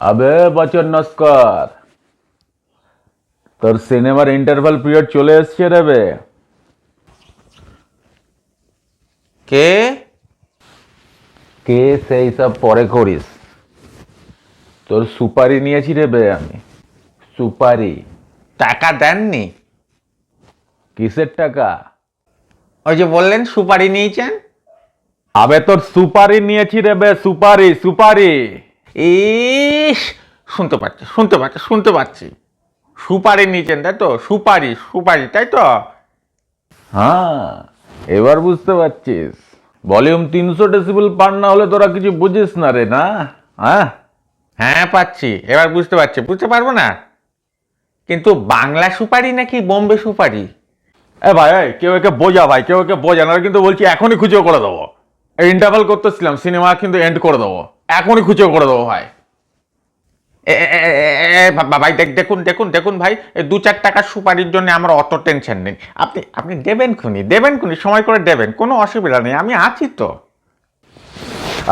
আবে বচন নস্কর, তোর সিনেমার ইন্টারভাল পিরিয়ড চলে এসছে রে বে। কে? কে সেই সব পরে করিস, তোর সুপারি নিয়েছি রে বে আমি। সুপারি? টাকা দেননি? কিসের টাকা? ওই যে বললেন সুপারি নিয়েছেন। আবে তোর সুপারি নিয়েছি রে বে, সুপারি সুপারি। ইস, শুনতে পাচ্ছি। সুপারি নিয়েছেন তাই তো? সুপারি তাই তো? হ্যাঁ, এবার বুঝতে পারছিস। ভলিউম 300 ডেসিবেল পার না হলে তোরা কিছু বুঝিস না রে, না? হ্যাঁ হ্যাঁ পাচ্ছি, এবার বুঝতে পারছি। বুঝতে পারবো না? কিন্তু বাংলা সুপারি নাকি বোম্বে সুপারি? এ ভাই, কেউ একে বোঝা ভাই, কেউ একে বোঝা না, কিন্তু বলছি এখনই খুঁজে করে দেবো। এই ইন্টারভাল করতেছিলাম, সিনেমা কিন্তু এন্ড করে দেবো, এখনই খুঁজে করে দেবো ভাই। ভাই দেখুন ভাই, 2-4 টাকার সুপারির জন্য আমার অত টেনশন নেই। আপনি দেবেন খুনি, সময় করে দেবেন, কোনো অসুবিধা নেই, আমি আছি তো।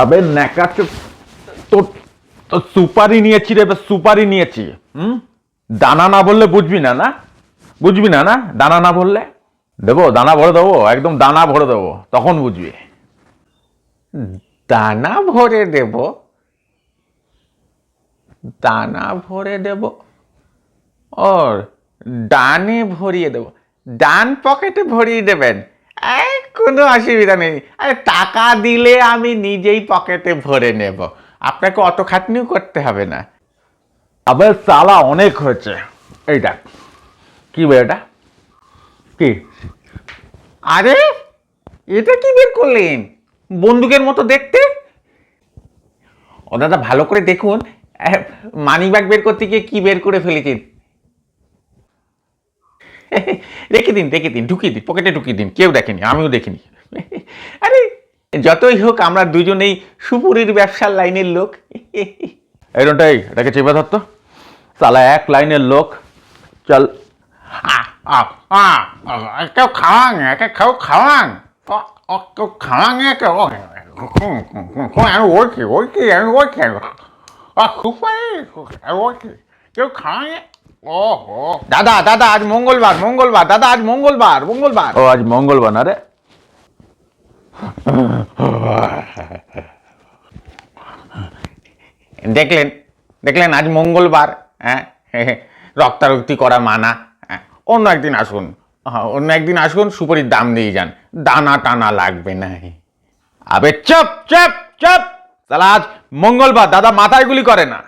আবে ন্যাকাচ্ছে, তোর তোর সুপারি নিয়েছি রে, সুপারি নিয়েছি। দানা না বললে বুঝবি না, না বুঝবি না, না দানা না বললে। দেবো, দানা ভরে দেবো, একদম দানা ভরে দেবো, তখন বুঝবি। দানা ভরে দেব? দানা ভরে দেব ওর ডানে ভরিয়ে দেব? ডান পকেটে ভরিয়ে দেবেন? কোনো অসুবিধা নেই। আরে টাকা দিলে আমি নিজেই পকেটে ভরে নেব, আপনাকে অত খাটনিও করতে হবে না। আবে সালা অনেক হয়েছে। এইটা কি বে, এটা কি? আরে এটা কি বের করলেন? বন্দুকের মতো দেখতে। ও দাদা, ভালো করে দেখুন, মানি ব্যাগ বের করতে গিয়ে কি বের করে ফেলেছেন। রেখে দিন, ঢুকিয়ে দিন, পকেটে ঢুকিয়ে দিন, কেউ দেখেনি, আমিও দেখিনি। আরে যতই হোক আমরা দুজনেই সুপুরির ব্যবসার লাইনের লোক। এইটাই, এটাকে চেপে ধরতো। সালা এক লাইনের লোক। চল। কেউ খাওয়াং, কেউ খাওয়াং, কেউ খাওয়াং, কেউ কেউ খাওয়াং। দাদা আজ মঙ্গলবার দাদা, আজ মঙ্গলবার। ও আজ মঙ্গলবার না রে? দেখলেন আজ মঙ্গলবার। হ্যাঁ, রক্তারক্তি করা মানা। অন্য একদিন আসুন, সুপারির দাম দিয়ে যান, দানা টানা লাগবে না। আবে চপ চপ চপ, সালা আজ মঙ্গলবার, দাদা মাথায় গুলি করে না।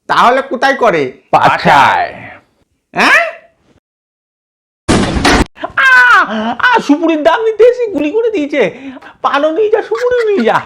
তাহলে কোথায় করে? পাছায়। হ্যাঁ, সুপুরির দাম নিতে এসে গুলি করে দিয়েছে। পানও নিয়ে যা, সুপুরি নিয়ে যা।